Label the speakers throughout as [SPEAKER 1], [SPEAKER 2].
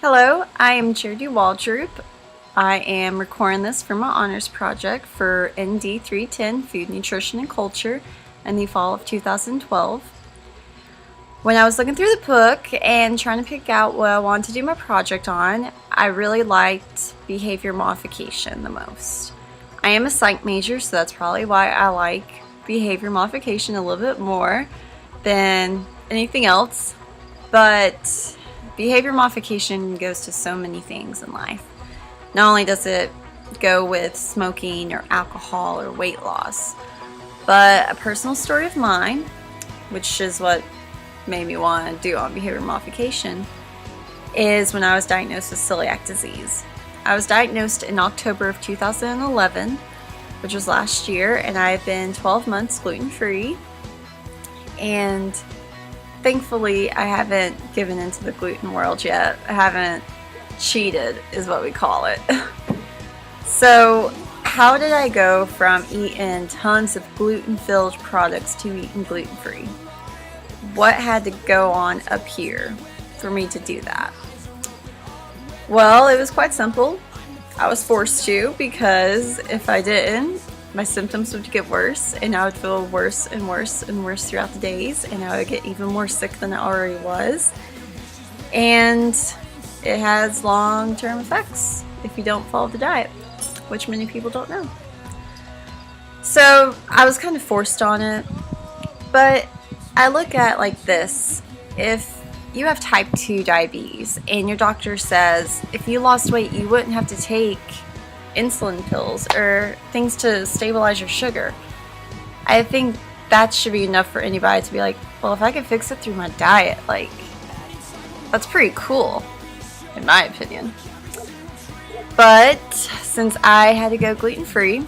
[SPEAKER 1] Hello, I am Charity Waldrop. I am recording this for my honors project for ND 310 Food, Nutrition, and Culture in the fall of 2012. When I was looking through the book and trying to pick out what I wanted to do my project on, I really liked behavior modification the most. I am a psych major, so that's probably why I like behavior modification a little bit more than anything else. But behavior modification goes to so many things in life. Not only does it go with smoking or alcohol or weight loss, but a personal story of mine, which is what made me want to do on behavior modification, is when I was diagnosed with celiac disease. I was diagnosed in October of 2011, which was last year, and I've been 12 months gluten-free. And thankfully, I haven't given into the gluten world yet. I haven't cheated, is what we call it. So, how did I go from eating tons of gluten-filled products to eating gluten-free? What had to go on up here for me to do that? Well, it was quite simple. I was forced to, because if I didn't, my symptoms would get worse, and I would feel worse and worse and worse throughout the days, and I would get even more sick than I already was. And it has long-term effects if you don't follow the diet, which many people don't know. So I was kind of forced on it, but I look at it like this. If you have type 2 diabetes and your doctor says if you lost weight you wouldn't have to take insulin pills or things to stabilize your sugar, I think that should be enough for anybody to be like, well, if I can fix it through my diet, like, that's pretty cool, in my opinion. But since I had to go gluten-free,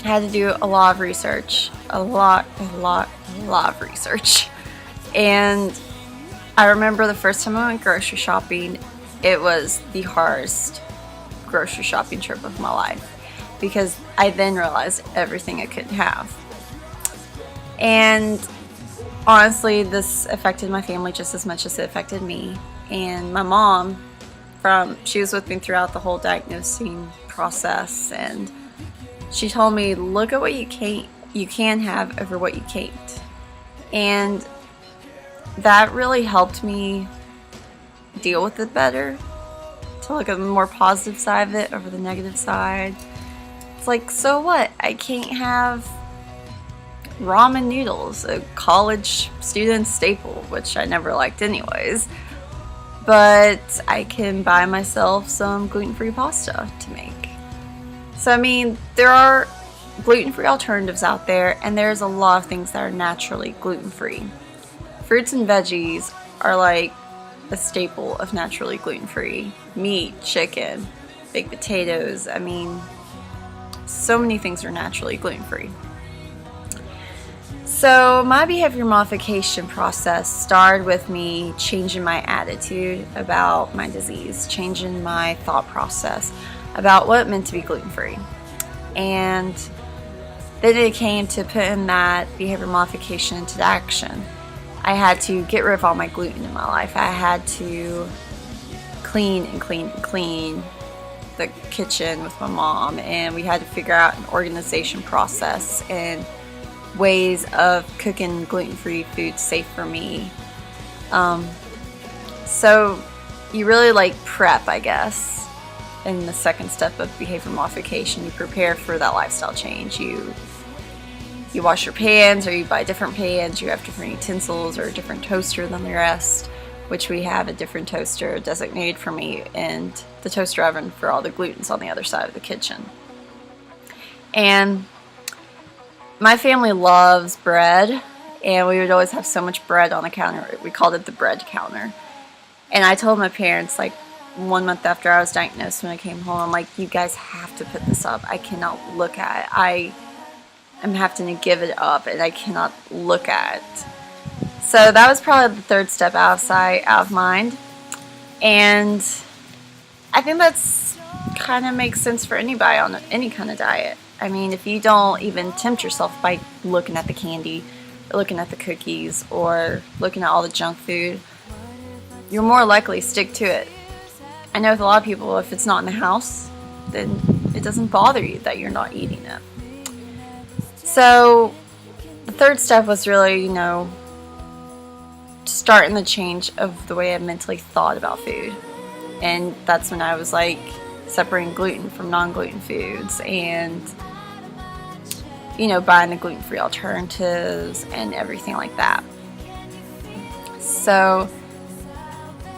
[SPEAKER 1] I had to do a lot of research, a lot of research. And I remember the first time I went grocery shopping, it was the hardest grocery shopping trip of my life, because I then realized everything I couldn't have. And honestly, this affected my family just as much as it affected me. And my mom, she was with me throughout the whole diagnosing process, and she told me, look at what you can have over what you can't. And that really helped me deal with it better, to look at the more positive side of it over the negative side. It's like, so what? I can't have ramen noodles, a college student staple, which I never liked anyways. But I can buy myself some gluten-free pasta to make. So, I mean, there are gluten-free alternatives out there, and there's a lot of things that are naturally gluten-free. Fruits and veggies are like a staple of naturally gluten-free. Meat, chicken, baked potatoes, I mean, so many things are naturally gluten-free. So my behavior modification process started with me changing my attitude about my disease, changing my thought process about what it meant to be gluten-free. And then it came to putting that behavior modification into action. I had to get rid of all my gluten in my life. I had to clean the kitchen with my mom, and we had to figure out an organization process and ways of cooking gluten-free food safe for me. So you really like prep, I guess, in the second step of behavior modification. You prepare for that lifestyle change. You wash your pans, or you buy different pans, you have different utensils or a different toaster than the rest, which we have a different toaster designated for me, and the toaster oven for all the gluten's on the other side of the kitchen. And my family loves bread, and we would always have so much bread on the counter. We called it the bread counter. And I told my parents, like, 1 month after I was diagnosed, when I came home, I'm like, you guys have to put this up. I cannot look at it. I'm having to give it up, and I cannot look at it. So that was probably the third step out of sight, out of mind. And I think that's kind of makes sense for anybody on any kind of diet. I mean, if you don't even tempt yourself by looking at the candy, or looking at the cookies, or looking at all the junk food, you're more likely to stick to it. I know with a lot of people, if it's not in the house, then it doesn't bother you that you're not eating it. So the third step was really, starting the change of the way I mentally thought about food. And that's when I was like separating gluten from non-gluten foods and, buying the gluten-free alternatives and everything like that. So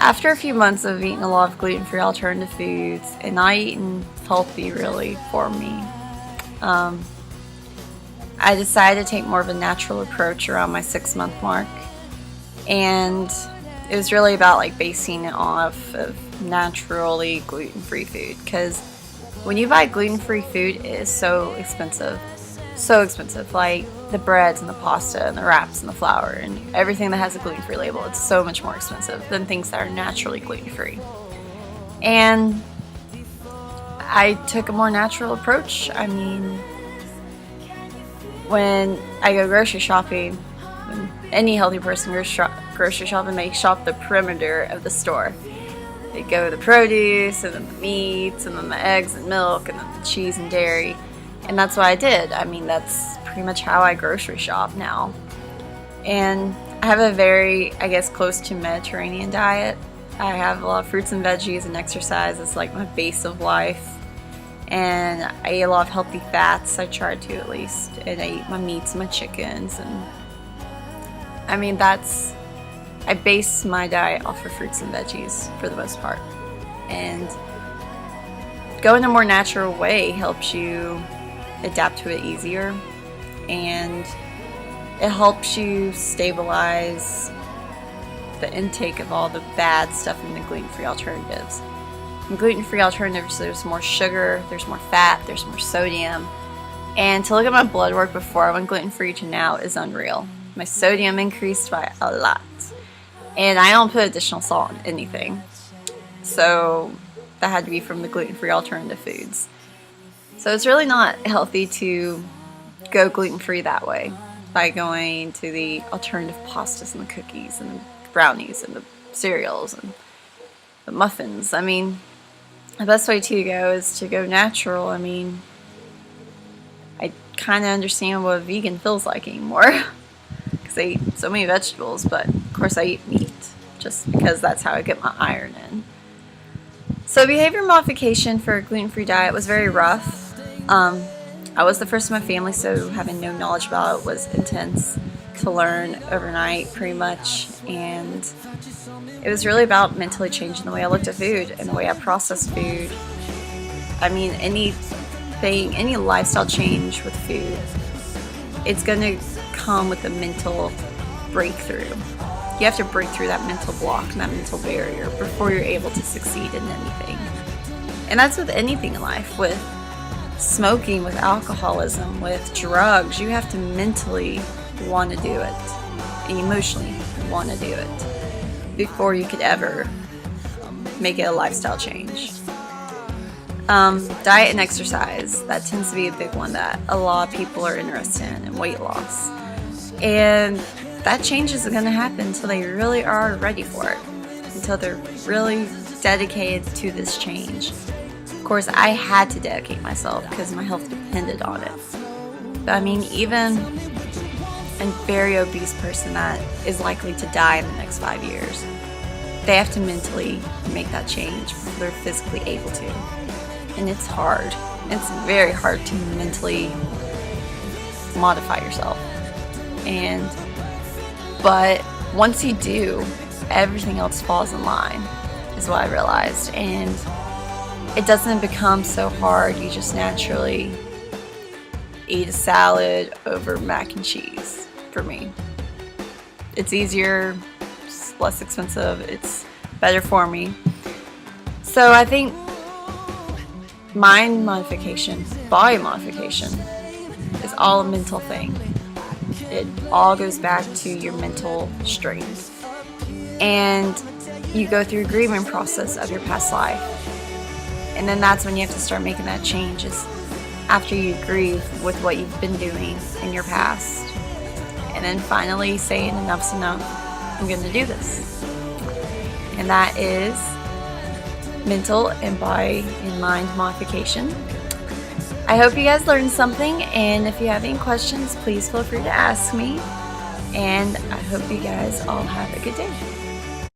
[SPEAKER 1] after a few months of eating a lot of gluten-free alternative foods and not eating healthy really for me, I decided to take more of a natural approach around my 6-month mark. And it was really about like basing it off of naturally gluten-free food, because when you buy gluten-free food, it is so expensive. Like the breads and the pasta and the wraps and the flour and everything that has a gluten-free label, it's so much more expensive than things that are naturally gluten-free. And I took a more natural approach. I mean, when I go grocery shopping, any healthy person goes grocery shopping, they shop the perimeter of the store. They go the produce, and then the meats, and then the eggs and milk, and then the cheese and dairy. And that's what I did. I mean, that's pretty much how I grocery shop now. And I have a very, close to Mediterranean diet. I have a lot of fruits and veggies and exercise. It's like my base of life. And I eat a lot of healthy fats. I try to, at least. And I eat my meats and my chickens. And I mean, I base my diet off of fruits and veggies for the most part. And going a more natural way helps you adapt to it easier, and it helps you stabilize the intake of all the bad stuff in the gluten-free alternatives. In gluten-free alternatives, there's more sugar, there's more fat, there's more sodium. And to look at my blood work before I went gluten-free to now is unreal. My sodium increased by a lot. And I don't put additional salt in anything. So that had to be from the gluten-free alternative foods. So it's really not healthy to go gluten-free that way, by going to the alternative pastas and the cookies and the brownies and the cereals and the muffins. I mean, the best way to go is to go natural. I mean, I kind of understand what a vegan feels like anymore, because I eat so many vegetables, but of course I eat meat just because that's how I get my iron in. So behavior modification for a gluten-free diet was very rough. I was the first in my family, so having no knowledge about it was intense to learn overnight, pretty much. And it was really about mentally changing the way I looked at food and the way I processed food. I mean, any lifestyle change with food, it's going to come with a mental breakthrough. You have to break through that mental block and that mental barrier before you're able to succeed in anything. And that's with anything in life, with smoking, with alcoholism, with drugs. You have to mentally want to do it and emotionally want to do it before you could ever make it a lifestyle change. Diet and exercise, that tends to be a big one that a lot of people are interested in, and weight loss. And that change isn't going to happen until they really are ready for it, until they're really dedicated to this change. Of course, I had to dedicate myself because my health depended on it. But I mean, even a very obese person that is likely to die in the next 5 years, they have to mentally make that change before they're physically able to. And it's hard. It's very hard to mentally modify yourself. But once you do, everything else falls in line, is what I realized. And it doesn't become so hard. You just naturally eat a salad over mac and cheese, for me. It's easier, it's less expensive, it's better for me. So I think mind modification, body modification, is all a mental thing. It all goes back to your mental strength. And you go through a grieving process of your past life. And then that's when you have to start making that change, is after you grieve with what you've been doing in your past. And then finally saying enough's enough, I'm going to do this. And that is mental and body and mind modification. I hope you guys learned something, and if you have any questions, please feel free to ask me. And I hope you guys all have a good day.